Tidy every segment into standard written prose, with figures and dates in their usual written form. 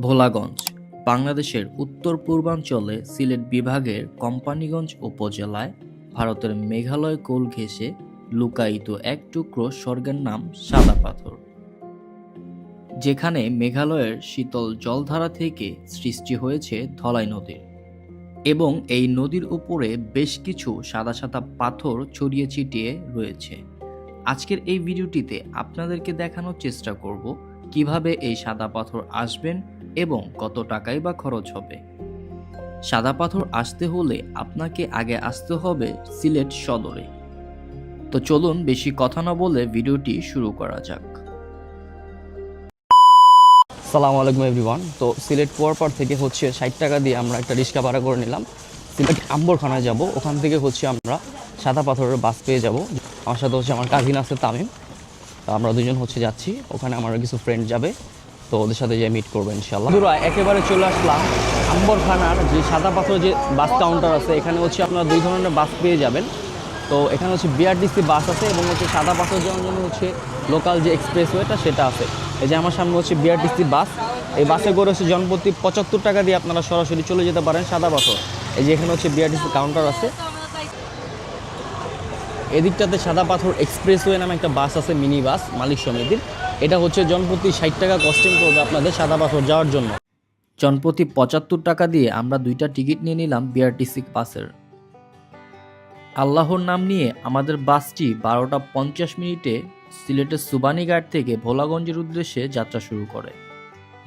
ভোলাগঞ্জ বাংলাদেশের উত্তর-পূর্বাঞ্চলে সিলেট বিভাগের কোম্পানীগঞ্জ উপজেলায় ভারতের মেঘালয় কোল ঘেঁষে লুকায়িত এক টুকরো স্বর্গের নাম সাদা পাথর, যেখানে মেঘালয়ের শীতল জলধারা থেকে সৃষ্টি হয়েছে ধলাই নদীর এবং এই নদীর উপরে বেশ কিছু সাদা সাদা পাথর ছড়িয়ে ছিটিয়ে রয়েছে। আজকের এই ভিডিওটিতে আপনাদেরকে দেখানোর চেষ্টা করব কিভাবে এই সাদা পাথর আসবেন এবং কত টাকাই বা খরচ হবে। সাদা পাথর আসতে হলে আপনাকে আগে আসতে হবে সিলেট সদরে। তো চলুন বেশি কথা না বলে ভিডিওটি শুরু করা যাক। আসসালামু আলাইকুম এভরিওয়ান। তো সিলেট পড়ার পর থেকে 60 টাকা দিয়ে আমরা একটা রিক্সা ভাড়া করে নিলাম। সিলেট আম্বরখানায় যাব, ওখান থেকে আমরা সাদা পাথরের বাস পেয়ে যাব। আমার সাথে আমার কাজিন আছে তামিম, তো আমরা দুজন যাচ্ছি, ওখানে আমার কিছু ফ্রেন্ড যাবে, তো ওদের সাথে যে মিট করবো ইনশাল্লাহ। একেবারে চলে আসলাম আম্বরখানার যে সাদা পাথর যে বাস কাউন্টার আছে, এখানে আপনারা দুই ধরনের বাস পেয়ে যাবেন। তো এখানে বিআরটিসি বাস আছে এবং সাদা পাথর যাওয়ার জন্য লোকাল যে এক্সপ্রেসওয়েটা সেটা আছে। এই যে আমার সামনে বিআরটিসি বাস, এই বাসে করে জনপ্রতি 75 টাকা দিয়ে আপনারা সরাসরি চলে যেতে পারেন সাদা পাথর। এই যে এখানে বিআরটিসি কাউন্টার আছে, এদিকটাতে সাদা পাথর এক্সপ্রেসওয়ে নামে একটা বাস আছে, মিনি বাস মালিক সমিতির। এটা জনপ্রতি 60 টাকা কস্টিং করবে আপনাদের সাদা পাথর যাওয়ার জন্য। জনপ্রতি 75 টাকা দিয়ে আমরা দুইটা টিকিট নিয়ে নিলাম বিআরটিসি বাসের। আল্লাহর নাম নিয়ে আমাদের বাসটি 12টা 50 মিনিটে সিলেটের সুবানীঘাট থেকে ভোলাগঞ্জের উদ্দেশ্যে যাত্রা শুরু করে।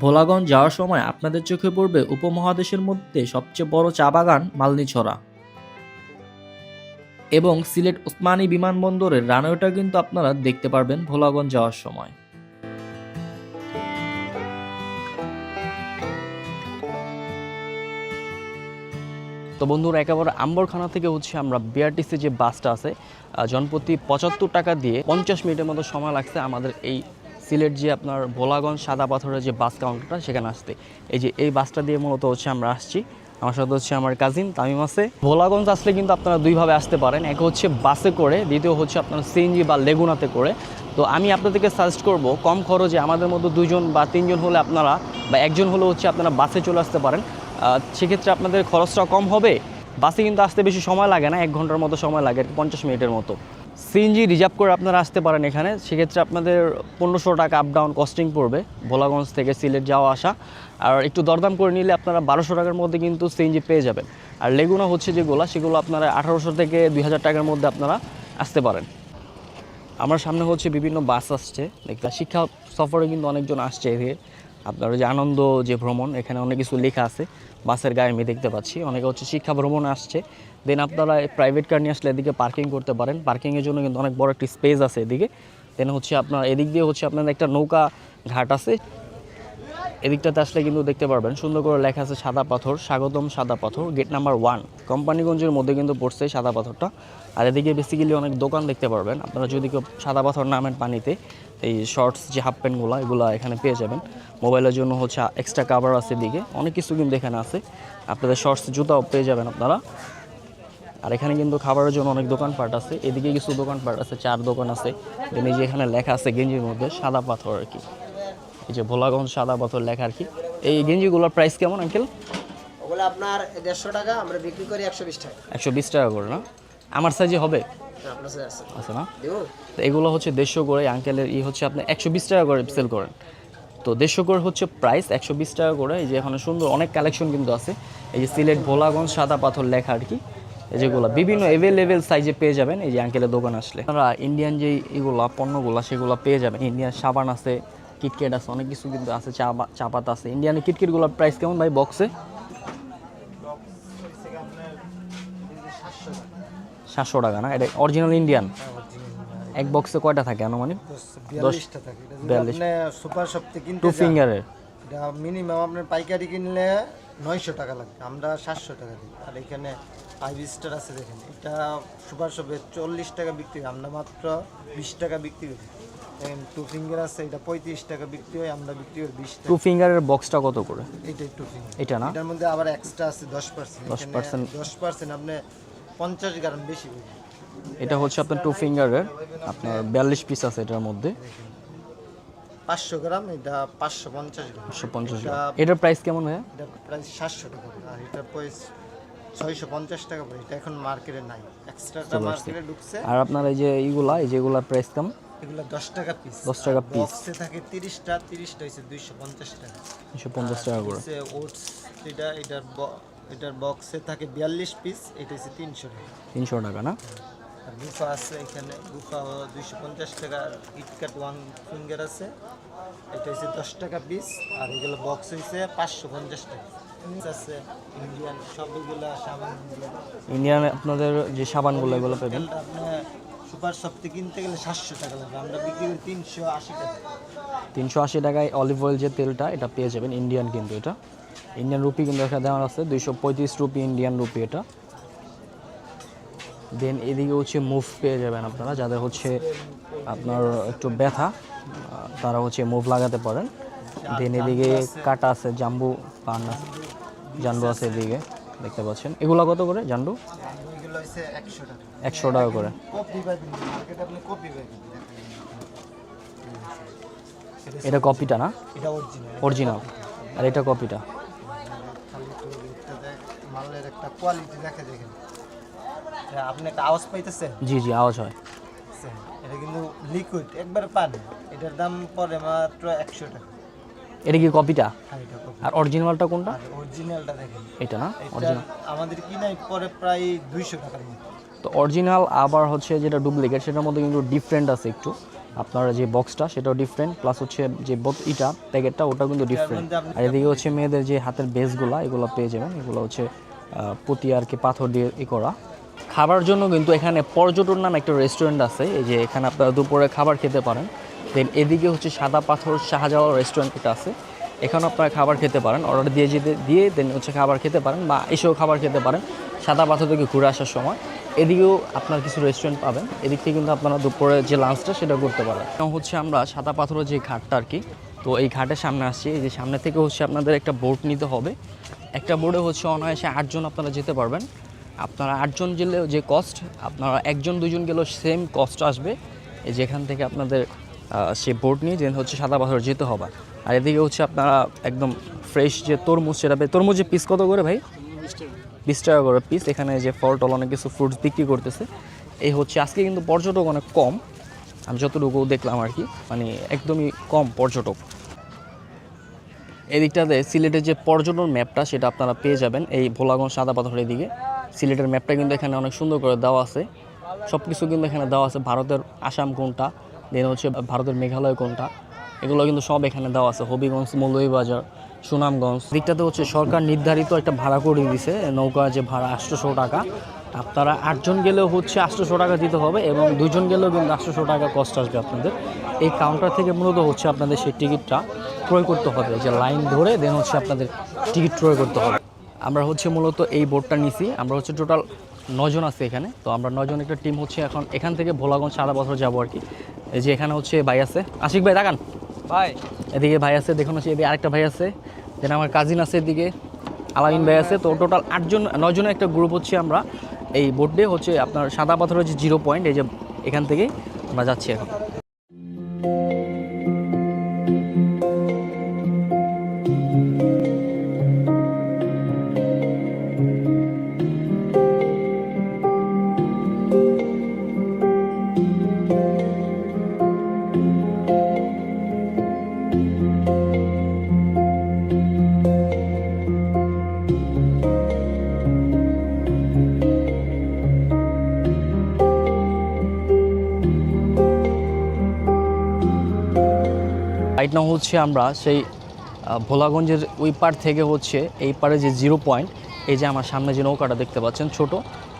ভোলাগঞ্জ যাওয়ার সময় আপনাদের চোখে পড়বে উপমহাদেশের মধ্যে সবচেয়ে বড় চা বাগান মালনীছড়া এবং সিলেট ওসমানী বিমানবন্দরের রানওয়েটা কিন্তু আপনারা দেখতে পারবেন ভোলাগঞ্জ যাওয়ার সময়। তো বন্ধুরা, একেবারে আম্বরখানা থেকে আমরা বিআরটিসি যে বাসটা আছে, জনপ্রতি 75 টাকা দিয়ে 50 মিনিটের মতো সময় লাগছে আমাদের এই সিলেট যে আপনার ভোলাগঞ্জ সাদা পাথরের যে বাস কাউন্টারটা সেখানে আসতে। এই যে এই বাসটা দিয়ে মূলত আমরা আসছি, আমার সাথে আমার কাজিন তামিম আছে। ভোলাগঞ্জ আসলে কিন্তু আপনারা দুইভাবে আসতে পারেন, এক বাসে করে, দ্বিতীয় আপনার সিএনজি বা লেগুনাতে করে। তো আমি আপনাদেরকে সাজেস্ট করব কম খরচে আমাদের মধ্যে 2জন বা 3জন হলে আপনারা বা একজন হলে আপনারা বাসে চলে আসতে পারেন। সেক্ষেত্রে আপনাদের খরচটা কম হবে। বাসে কিন্তু আসতে বেশি সময় লাগে না, 1 ঘন্টার মতো সময় লাগে, 50 মিনিটের মতো। সিএনজি রিজার্ভ করে আপনারা আসতে পারেন এখানে, সেক্ষেত্রে আপনাদের 1500 টাকা আপ ডাউন কস্টিং পড়বে ভোলাগঞ্জ থেকে সিলেট যাওয়া আসা। আর একটু দরদাম করে নিলে আপনারা 1200 টাকার মধ্যে কিন্তু সিএনজি পেয়ে যাবেন। আর লেগুনা যেগুলো সেগুলো আপনারা 1800 থেকে 2000 টাকার মধ্যে আপনারা আসতে পারেন। আমার সামনে বিভিন্ন বাস আসছে, শিক্ষা সফরে কিন্তু অনেকজন আসছে এদিকে। আপনার যে আনন্দ যে ভ্রমণ, এখানে অনেক কিছু লেখা আছে বাসের গায়ে, আমি দেখতে পাচ্ছি অনেকে শিক্ষা ভ্রমণে আসছে। দেন আপনারা প্রাইভেট কার নিয়ে আসলে এদিকে পার্কিং করতে পারেন, পার্কিংয়ের জন্য কিন্তু অনেক বড় একটি স্পেস আছে এদিকে। দেন আপনার এদিক দিয়ে আপনাদের একটা নৌকা ঘাট আছে, এদিকটাতে আসলে কিন্তু দেখতে পারবেন সুন্দর করে লেখা আছে সাদা পাথর, স্বাগতম সাদা পাথর, গেট নাম্বার 1। কোম্পানীগঞ্জের মধ্যে কিন্তু পড়ছে সাদা পাথরটা। আর এদিকে বেসিক্যালি অনেক দোকান দেখতে পারবেন আপনারা, যদি কেউ সাদা পাথর নামেন পানিতে, এই শর্টস যে হাফ প্যান্টগুলো এগুলো এখানে পেয়ে যাবেন। মোবাইলের জন্য এক্সট্রা কাভার আছে এদিকে, অনেক কিছু কিন্তু এখানে আছে। আপনাদের শর্টস জুতাও পেয়ে যাবেন আপনারা। আর এখানে কিন্তু খাবারের জন্য অনেক দোকানপাট আছে, এদিকে কিছু দোকানপাট আছে, 4 দোকান আছে। দেন এই যে এখানে লেখা আছে গেঞ্জির মধ্যে সাদা পাথর আর কি, এই যে ভোলাগঞ্জ সাদা পাথর লেখা আর কি। এই গেঞ্জিগুলোর প্রাইস কেমন আঙ্কেল? ওগুলো আপনার 150 টাকা, আমরা বিক্রি করি 120 টাকা। 120 টাকা করে না? আমার সাইজে হবে? আপনার সাথে আছে আছে না? তো এগুলো 150 করে, আঙ্কেলের আপনি 120 টাকা করে সেল করেন। তো 150 করে প্রাইস, 120 টাকা করে। এই যে এখানে সুন্দর অনেক কালেকশন কিন্তু আছে, এই যে সিলেট ভোলাগঞ্জ সাদা পাথর লেখা আর কি। এই যেগুলো বিভিন্ন অ্যাভেলেবেল সাইজে পেয়ে যাবেন এই যে আঙ্কেলের দোকান আসলে। আপনারা ইন্ডিয়ান যে এগুলো পণ্যগুলো সেগুলো পেয়ে যাবেন, ইন্ডিয়ান সাবান আছে, কিটকেট আছে, অনেক কিছু কিন্তু আছে, চা পাতা আছে। ইন্ডিয়ানের কিটকেটগুলোর প্রাইস কেমন ভাই বক্সে? 700 টাকা না? এটা অরিজিনাল ইন্ডিয়ান। এক বক্সে কয়টা থাকে আনুমানিক? 42টা থাকে। এটা আপনি সুপার শপ থেকে কিনতে 2 ফিঙ্গারের, এটা মিনিমাম আপনার পাইকারি কিনলে 900 টাকা লাগবে, আমরা 700 টাকা দিই। আর এখানে 5 স্টার আছে দেখেন, এটা সুপার শপে 40 টাকা বিক্রি হয়, আমরা মাত্র 20 টাকা বিক্রি করি। দেখেন 2 ফিঙ্গার আছে, এটা 35 টাকা বিক্রি হয়, আমরা বিক্রি করি 20 টাকা। 2 ফিঙ্গারের বক্সটা কত করে? এইটাই 2 ফিঙ্গার। এটা না, এটার মধ্যে আবার এক্সট্রা আছে 10%। 10% আপনি 50 গ্রাম বেশি পাবেন। এটা আপনার 2 ফিঙ্গারের, আপনার 42 পিস আছে এটার মধ্যে। 500 গ্রাম, এটা 550 গ্রাম। 150 গ্রাম। এটার প্রাইস কেমন ভাইয়া? এটা প্রায় 700 টাকা করে, আর এটা প্রাইস 650 টাকা করে। এটা এখন মার্কেটে নাই, এক্সট্রাটা মার্কেটে ঢুকছে। আর আপনার এই যে যেগুলা প্রাইস কেমন? এগুলো 10 টাকা পিস। 10 টাকা পিস। বক্সে থাকে 30টা হইছে 250 টাকা। 250 টাকা করে। হচ্ছে ওটস, এটার বক্সে থাকে 42 পিস, এটা হচ্ছে 300 টাকা। 300 টাকা না? আর গুফা আছে এখানে, গুফা 250 টাকা। কিটক্যাট ওয়ান ফিঙ্গার আছে, এটা হচ্ছে 10 টাকা পিস। আর এগুলো বক্স হইছে 550 টাকা। আছে ইন্ডিয়ান, সবগুলা সাবান ইন্ডিয়ান আপনাদের যে সাবানগুলো এগুলো পাবেন। তেলটা আপনি সুপার শপতে কিনতে গেলে 700 টাকা লাগে, আমরা বিক্রি করি 380 টাকা। 380 টাকায় অলিভ অয়েল যে তেলটা, এটা পেয়ে যাবেন ইন্ডিয়ান, কিন্তু এটা ইন্ডিয়ান রুপি কিন্তু এখানে দেওয়া আছে 235 রুপি ইন্ডিয়ান রুপি এটা। দেন এদিকে হচ্ছে মুভ পেয়ে যাবেন আপনারা, যাদের হচ্ছে আপনার একটু ব্যথা, তারা হচ্ছে মুভ লাগাতে পারেন। দেন এদিকে কাটা আছে, জাম্বু পান আছে, জান্ডু আছে এদিকে দেখতে পাচ্ছেন। এগুলো কত করে জান্ডু? এগুলো হচ্ছে 100 টাকা। 100 টাকা করে। কপি পাবেন মার্কেটে, আপনি কপি পাবেন। এটা কপিটা না? এটা অরিজিনাল। অরিজিনাল। আর এটা কপিটা। খালি একটু এটাতে মালের একটা কোয়ালিটি দেখে দেখেন। আপনি একটা আওয়াজ পাইতেছেন? জি জি, আওয়াজ হয়। এটা কিন্তু লিকুইড, একবার পান। এটার দাম পড়ে মাত্র 100 টাকা। এটা কি কপিটা? হ্যাঁ, এটা কপি। আর অরিজিনালটা কোনটা? আর অরিজিনালটা দেখেন, এটা না? এটা অরিজিনাল। আমাদের কিনাই পরে প্রায় 200 টাকার মতো। তো অরিজিনাল আবার হচ্ছে যেটা ডুপ্লিকেট, সেটার মধ্যে কিন্তু ডিফারেন্ট আছে একটু। আপনার যে বক্সটা সেটাও ডিফারেন্ট, প্লাস হচ্ছে যে প্যাকেটটা ওটাও কিন্তু ডিফারেন্ট। আর এদিকে হচ্ছে মেয়েদের যে হাতের বেসগুলো, এগুলো পেয়ে যাবেন। এগুলো হচ্ছে পুঁতি আর কি পাথর দিয়ে করা। খাবার জন্য কিন্তু এখানে পর্যটন নামে একটা রেস্টুরেন্ট আছে, এই যে এখানে আপনারা দুপুরে খাবার খেতে পারেন। দেন এদিকে হচ্ছে সাদা পাথর শাহজালাল রেস্টুরেন্ট একটা আছে, এখানে আপনারা খাবার খেতে পারেন, অর্ডার দিয়ে দেন হচ্ছে খাবার খেতে পারেন, বা এসেও খাবার খেতে পারেন সাদা পাথর থেকে ঘুরে আসার সময়। এদিকেও আপনার কিছু রেস্টুরেন্ট পাবেন, এদিক থেকে কিন্তু আপনারা দুপুরে যে লাঞ্চটা সেটা করতে পারেন। এবং হচ্ছে আমরা সাদা পাথরের যে ঘাটটা আর কি, তো এই ঘাটের সামনে আসছি। এই যে সামনে থেকে হচ্ছে আপনাদের একটা বোট নিতে হবে। একটা বোর্ডে হচ্ছে অনায়াসে 8 জন আপনারা যেতে পারবেন। আপনারা 8 জন গেলেও যে কস্ট, আপনারা 1 জন 2 জন গেলেও সেম কস্ট আসবে। এই যেখান থেকে আপনাদের সে বোট নিয়ে যেন হচ্ছে সাদা পাথর যেতে হবে। আর এদিকে হচ্ছে আপনারা একদম ফ্রেশ যে তরমুজ, সেটা তরমুজের পিস কত করে ভাই? 20 টাকা করে পিস। এখানে যে ফল টল অনেক কিছু ফ্রুটস বিক্রি করতেছে। এই হচ্ছে আজকে কিন্তু পর্যটক অনেক কম, আমি যতটুকু দেখলাম আর কি, মানে একদমই কম পর্যটক। এদিকটাতে সিলেটের যে পর্যটন ম্যাপটা সেটা আপনারা পেয়ে যাবেন এই ভোলাগঞ্জ সাদা পাথরের দিকে। সিলেটের ম্যাপটা কিন্তু এখানে অনেক সুন্দর করে দেওয়া আছে, সব কিছু কিন্তু এখানে দেওয়া আছে। ভারতের আসাম কোনটা, দেন হচ্ছে ভারতের মেঘালয় কোনটা, এগুলো কিন্তু সব এখানে দেওয়া আছে। হবিগঞ্জ, মৌলভীবাজার, সুনামগঞ্জ। দিকটাতে হচ্ছে সরকার নির্ধারিত একটা ভাড়া করে দিয়েছে, নৌকা যে ভাড়া 800 টাকা। আপনারা 8 জন গেলেও হচ্ছে 800 টাকা দিতে হবে, এবং 2 জন গেলেও কিন্তু 800 টাকা কস্ট আসবে আপনাদের। এই কাউন্টার থেকে মূলত হচ্ছে আপনাদের সেই টিকিটটা ক্রয় করতে হবে, যে লাইন ধরে দেন হচ্ছে আপনাদের টিকিট ক্রয় করতে হবে। আমরা হচ্ছে মূলত এই বোর্ডটা নিছি, আমরা হচ্ছে টোটাল 9 জন আছে এখানে। তো আমরা 9 জন একটা টিম হচ্ছে এখন এখান থেকে ভোলাগঞ্জ সাদা পাথর যাবো আর কি। এই যে এখানে হচ্ছে ভাই আছে, আশিক ভাই তাকান ভাই, এদিকে ভাই আছে, দেখুন হচ্ছে এদিকে আরেকটা ভাই আছে, দেন আমার কাজিন আছে এদিকে, আলামিন ভাই আছে। তো টোটাল 9 জনের একটা গ্রুপ হচ্ছে আমরা এই বোর্ডে হচ্ছে আপনার সাদা পাথরের যে 0 পয়েন্ট, এই যে এখান থেকে আমরা যাচ্ছি এখন। রাইট নাও হচ্ছে আমরা সেই ভোলাগঞ্জের ওই পার থেকে হচ্ছে এই পারে যে 0 পয়েন্ট, এই যে আমার সামনে যে নৌকাটা দেখতে পাচ্ছেন ছোট,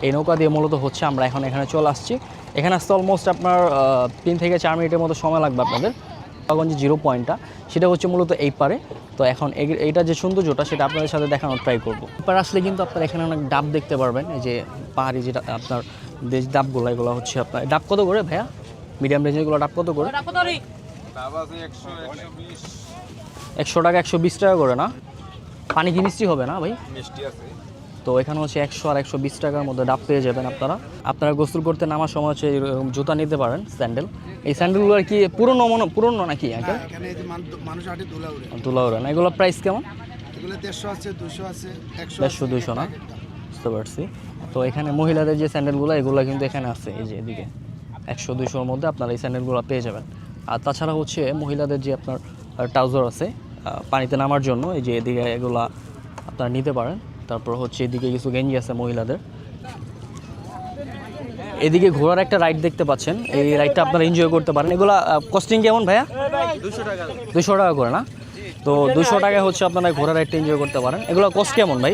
এই নৌকা দিয়ে মূলত হচ্ছে আমরা এখন এখানে চলে আসছি। এখানে আসতে অলমোস্ট আপনার 3 থেকে 4 মিনিটের মতো সময় লাগবে আপনাদের। ভোলাগঞ্জের 0 পয়েন্টটা সেটা হচ্ছে মূলত এই পারে। তো এখন এইটা যে সৌন্দর্যটা সেটা আপনাদের সাথে দেখানোর ট্রাই করবো। এবার আসলে কিন্তু আপনারা এখানে অনেক ডাব দেখতে পারবেন, এই যে পাহাড়ি যেটা আপনার দেশ ডাবগুলো, এগুলো হচ্ছে আপনার ডাব কত করে ভাইয়া? মিডিয়াম রেঞ্জেরগুলো ডাব কত করে? 100 টাকা 120 টাকা করে না? পানি কি মিষ্টি হবে না ভাই? মিষ্টি আছে। তো এখানে হচ্ছে 100 আর 120 টাকার মধ্যে ডাব পেয়ে যাবেন আপনারা। আপনারা গোসল করতে নামার সময় হচ্ছে এরকম জুতা নিতে পারেন, স্যান্ডেল। এই স্যান্ডেলগুলো আর কি পুরনো নাকি আগে? এখানে এই যে মানুষ হাঁটে ধুলা তুলা ওড়ে না, এগুলো প্রাইস কেমন? এগুলো 150 আছে, 200 আছে, 100 150 200 না, বুঝতে পারছি। তো এখানে মহিলাদের যে স্যান্ডেলগুলো এগুলো কিন্তু এখানে আছে, এই যে এদিকে 100 200-র মধ্যে আপনারা এই স্যান্ডেলগুলো পেয়ে যাবেন। আর তাছাড়া হচ্ছে মহিলাদের যে আপনার ট্রাউজার আছে পানিতে নামার জন্য, এই যে এদিকে এগুলা আপনারা নিতে পারেন। তারপর হচ্ছে এদিকে কিছু গেঞ্জি আছে মহিলাদের। এদিকে ঘোড়ার একটা রাইড দেখতে পাচ্ছেন, এই রাইডটা আপনারা এনজয় করতে পারেন। এগুলা কস্টিং কেমন ভাইয়া? 200 টাকা করে না? তো 200 টাকায় হচ্ছে আপনারা ঘোড়ার রাইডটা এনজয় করতে পারেন। এগুলো কস্ট কেমন ভাই?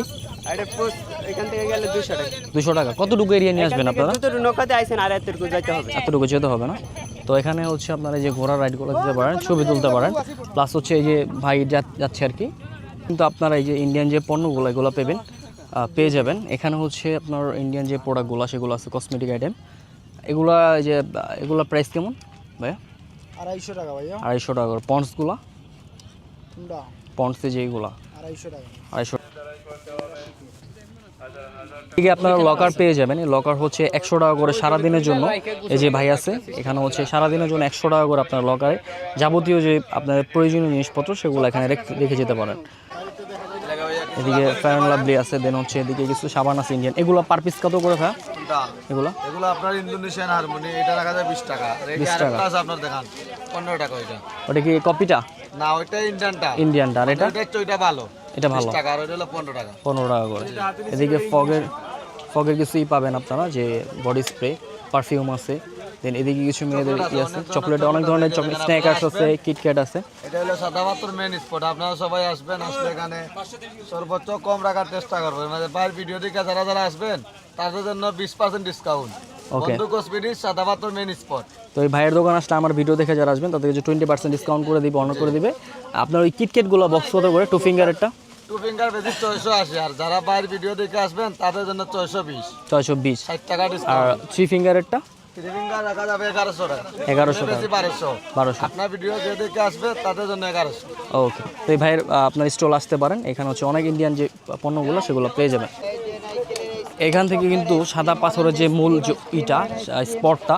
এখান থেকে গেলে 200 টাকা। 200 টাকা। কতটুকু এরিয়া নিয়ে আসবেন আপনারা? নৌকাতে আইছেন আর এতটুকু যাইতে হবে। এতটুকু যেতে হবে না? তো এখানে হচ্ছে আপনারা এই যে ঘোড়ার রাইডগুলো দিতে পারেন, ছবি তুলতে পারেন। প্লাস হচ্ছে এই যে ভাই যাচ্ছে আর কি, কিন্তু আপনারা এই যে ইন্ডিয়ান যে পণ্যগুলো এগুলো পেয়ে যাবেন। এখানে হচ্ছে আপনার ইন্ডিয়ান যে প্রোডাক্টগুলো সেগুলো আছে, কসমেটিক আইটেম। এগুলা প্রাইস কেমন ভাইয়া? 250 টাকা ভাইয়া। 250 টাকা করে। পন্ডসগুলো, কোনটা? পন্ডসে যেগুলো 250 টাকা। 250। এদিকে আপনারা লকার পেয়ে যাবেন। এই লকার হচ্ছে 100 টাকা করে সারাদিনের জন্য। এই যে ভাই আছে এখানে হচ্ছে সারাদিনের জন্য 100 টাকা করে আপনার লকারে যাবতীয় যে আপনার প্রয়োজনীয় জিনিসপত্র সেগুলো এখানে রেখে যেতে পারেন। এদিকে ফেয়ার অ্যান্ড লাভলি আছে, দেন হচ্ছে এদিকে কিছু সাবান আছে ইন্ডিয়ান। এগুলো পার পিস কত করে ভাই? এগুলো আপনার ইন্দোনেশিয়ান হারমোনি, এটা রাখা যায় 20 টাকা। 20 টাকা। আপনার দেখান 15 টাকা। ওটা কি কপিটা? না, ওইটা ইন্ডিয়ানটা। আর এটা? ওইটা ভালো, এটা ভালো, 20 টাকা। আর ওইটা হলো 15 টাকা। 15 টাকা করে। এদিকে ফগের কিছুই পাবেন আপনারা, যে বডি স্প্রে, পারফিউম আছে। দেন এদিকে কিছু মেয়েদের কি আছে, চকলেট, অনেক ধরনের চকলেট, স্ন্যাকার্স আছে, কিটক্যাট আছে। এটা হলো সাদামাত্র মেন স্পট। আপনারা সবাই আসবেন, আসলে এখানে সর্বোচ্চ কম রাখার চেষ্টা করবেন। মানে বাইরের ভিডিও দেখে যারা আসবেন তাদের জন্য 20% ডিসকাউন্ট। বন্ধু কসমেটিক সাদামাত্র মেন স্পট। তো এই ভাইয়ের দোকান আসলে আমার ভিডিও দেখে যারা আসবেন তাদেরকে 20% ডিসকাউন্ট করে দিবে, অনার করে দিবে। আপনার ওই কিটক্যাটগুলো বক্স কত করে? 2 ফিঙ্গারেরটা 2 ফিঙ্গার বেশি 680। আর যারা বাইরের ভিডিও দেখে আসবেন তাদের জন্য 620। 60 টাকা আর ডিসকাউন্ট। 3 ফিঙ্গারেরটা 3 ফিঙ্গার রাখা যাবে 1100 টাকা। 1100 বেশি টাকা। 1200। আপনার ভিডিও যে দেখে আসবে তাদের জন্য 1100। ওকে। তো এই ভাইয়ের আপনার স্টল আসতে পারেন। এখানে হচ্ছে অনেক ইন্ডিয়ান যে পণ্যগুলো সেগুলো পেয়ে যাবেন। এখান থেকে কিন্তু সাদা পাথরের যে মূল স্পটটা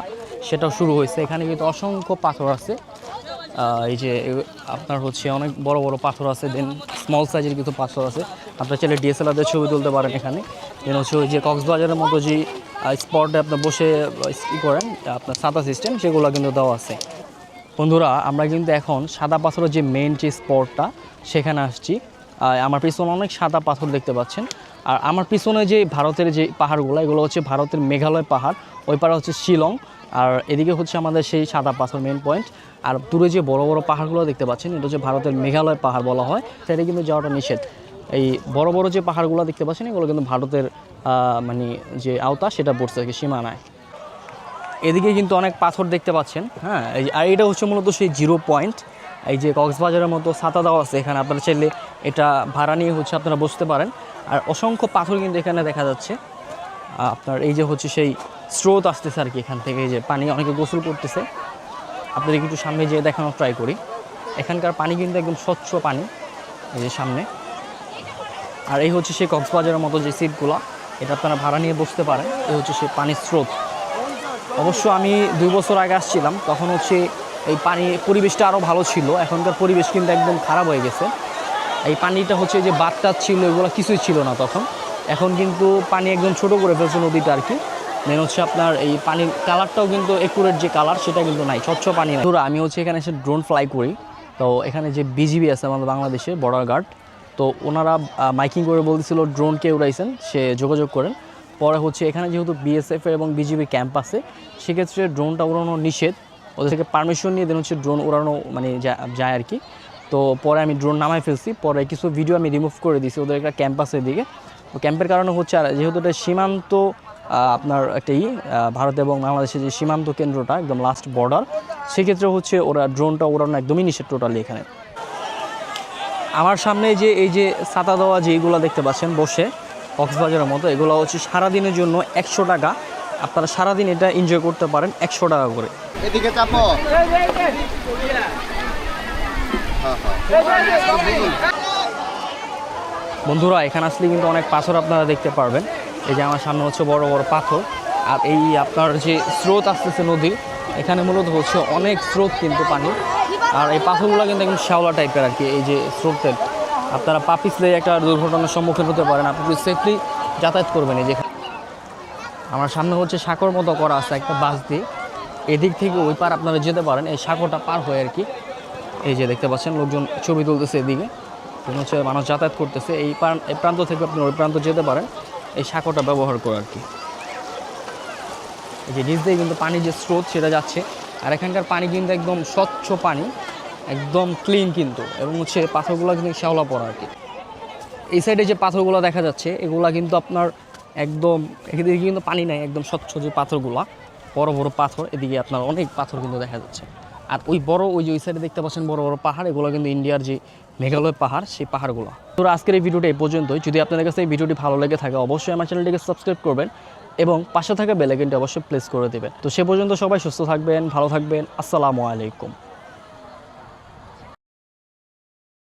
সেটাও শুরু হয়েছে। এখানে কিন্তু অসংখ্য পাথর আছে। এই যে আপনার হচ্ছে অনেক বড় বড় পাথর আছে, দেন স্মল সাইজের কিছু পাথর আছে। আপনার চাইলে ডিএসএলআর ছবি তুলতে পারেন এখানে। দেন হচ্ছে ওই যে কক্সবাজারের মতো যে স্পটে আপনার বসে করেন আপনার সাদা সিস্টেম, সেগুলো কিন্তু দেওয়া আছে। বন্ধুরা, আমরা কিন্তু এখন সাদা পাথরের যে মেইন যে স্পটটা সেখানে আসছি। আমার পিছনে অনেক সাদা পাথর দেখতে পাচ্ছেন। আর আমার পিছনে যে ভারতের যে পাহাড়গুলো, এগুলো হচ্ছে ভারতের মেঘালয় পাহাড়। ওই পাড়া হচ্ছে শিলং, আর এদিকে হচ্ছে আমাদের সেই সাদা পাথর মেইন পয়েন্ট। আর দূরে যে বড় বড় পাহাড়গুলো দেখতে পাচ্ছেন এটা হচ্ছে ভারতের মেঘালয় পাহাড় বলা হয়। সেটা কিন্তু যাওয়াটা নিষেধ। এই বড় বড় যে পাহাড়গুলো দেখতে পাচ্ছেন এগুলো কিন্তু ভারতের মানে যে আওতা সেটা পড়ছে কি সীমানায়। এদিকে কিন্তু অনেক পাথর দেখতে পাচ্ছেন। হ্যাঁ, আর এটা হচ্ছে মূলত সেই 0 পয়েন্ট। এই যে কক্সবাজারের মতো ছাতা দেওয়া আছে এখানে, আপনারা চাইলে এটা ভাড়া নিয়ে হচ্ছে আপনারা বসতে পারেন। আর অসংখ্য পাথর কিন্তু এখানে দেখা যাচ্ছে। আপনার এই যে হচ্ছে সেই স্রোত আসতেছে আর কি এখান থেকে, এই যে পানি, অনেকে গোসল করতেছে। আপনাদের একটু সামনে যেয়ে দেখানোর ট্রাই করি। এখানকার পানি কিন্তু একদম স্বচ্ছ পানি, এই যে সামনে। আর এই হচ্ছে সেই কক্সবাজারের মতো যে সিটগুলো, এটা আপনারা ভাড়া নিয়ে বসতে পারেন। এই হচ্ছে সেই পানির স্রোত। অবশ্য আমি 2 বছর আগে আসছিলাম, তখন হচ্ছে এই পরিবেশটা আরও ভালো ছিল। এখনকার পরিবেশ কিন্তু একদম খারাপ হয়ে গেছে। এই পানিটা হচ্ছে যে বাতটা ছিল, এগুলো কিছুই ছিল না তখন। এখন কিন্তু পানি একদম ছোট করে ফেলছে নদীটা আর কি। মেন হচ্ছে আপনার এই পানির কালারটাও কিন্তু একুরেট যে কালার সেটা কিন্তু নাই, স্বচ্ছ পানি নাই। ধরো আমি হচ্ছে এখানে এসে ড্রোন ফ্লাই করি। তো এখানে যে বিজিবি আছে আমাদের বাংলাদেশে বর্ডার গার্ড, তো ওনারা মাইকিং করে বলতেছিল ড্রোন কে উড়াইছেন সে যোগাযোগ করেন। পরে হচ্ছে এখানে যেহেতু বিএসএফ এবং বিজিবি ক্যাম্প আছে, সেক্ষেত্রে ড্রোনটা উড়ানো নিষেধ। ওদের থেকে পারমিশন নিয়ে দেন হচ্ছে ড্রোন উড়ানো মানে যায় আর কি। তো পরে আমি ড্রোন নামাই ফেলছি, পরে কিছু ভিডিও আমি রিমুভ করে দিয়েছি। ওদের একটা ক্যাম্প আছে এদিকে, তো ক্যাম্পের কারণে হচ্ছে আর যেহেতু এটা সীমান্ত আপনার একটাই ভারত এবং বাংলাদেশের যে সীমান্ত কেন্দ্রটা একদম লাস্ট বর্ডার, সেক্ষেত্রে হচ্ছে ওরা ড্রোনটা ওড়ানো একদমই নিষেধ টোটালি এখানে। আমার সামনে যে এই যে ছাতা দেওয়া যেগুলো দেখতে পাচ্ছেন বসে কক্সবাজারের মতো, এগুলো হচ্ছে সারাদিনের জন্য 100 টাকা। আপনারা সারাদিন এটা এনজয় করতে পারেন 100 টাকা করে। এদিকে চাপো। বন্ধুরা এখানে আসলে কিন্তু অনেক পাথর আপনারা দেখতে পারবেন। এই যে আমার সামনে হচ্ছে বড় বড় পাথর, আর এই আপনার যে স্রোত আসতেছে নদীর, এখানে মূলত হচ্ছে অনেক স্রোত কিন্তু পানি, আর এই পাথরগুলো কিন্তু একদম শ্যাওলা টাইপের আর কি। এই যে স্রোতের আপনারা পা পিছলে একটা দুর্ঘটনার সম্মুখীন হতে পারেন, আপনি যদি সেফলি যাতায়াত করবেন। এই যে আমার সামনে হচ্ছে সাঁকোর মতো করা আছে একটা বাস দিয়ে, এদিক থেকে ওই পার আপনারা যেতে পারেন এই সাঁকোটা পার হয়ে আর কি। এই যে দেখতে পাচ্ছেন লোকজন ছবি তুলতেছে এদিকে, হচ্ছে মানুষ যাতায়াত করতেছে। এই প্রান্ত থেকে আপনি ওই প্রান্ত যেতে পারেন এই সাঁকোটা ব্যবহার করে আর কি। এই যে নিচ দিয়ে কিন্তু পানির যে স্রোত সেটা যাচ্ছে, আর এখানকার পানি কিন্তু একদম স্বচ্ছ পানি, একদম ক্লিন কিন্তু, এবং হচ্ছে পাথরগুলো কিন্তু শ্যাওলা পড়া আর কি। এই সাইডে যে পাথরগুলো দেখা যাচ্ছে এগুলা কিন্তু আপনার একদম, এদিকে কিন্তু পানি নাই, একদম স্বচ্ছ যে পাথরগুলো, বড় বড় পাথর, এদিকে আপনার অনেক পাথর কিন্তু দেখা যাচ্ছে। আর ওই বড় ওই যে ওই সাইডে দেখতে পাচ্ছেন বড় বড় পাহাড়, এগুলো কিন্তু ইন্ডিয়ার যে মেঘালয় পাহাড়, সেই পাহাড়গুলো। তো আজকের এই ভিডিওটা এই পর্যন্তই। যদি আপনাদের কাছে এই ভিডিওটি ভালো লেগে থাকে অবশ্যই আমার চ্যানেলটিকে সাবস্ক্রাইব করবেন এবং পাশে থাকা বেল আইকনটি অবশ্যই প্রেস করে দেবেন। তো সে পর্যন্ত সবাই সুস্থ থাকবেন, ভালো থাকবেন। আসসালামু আলাইকুম।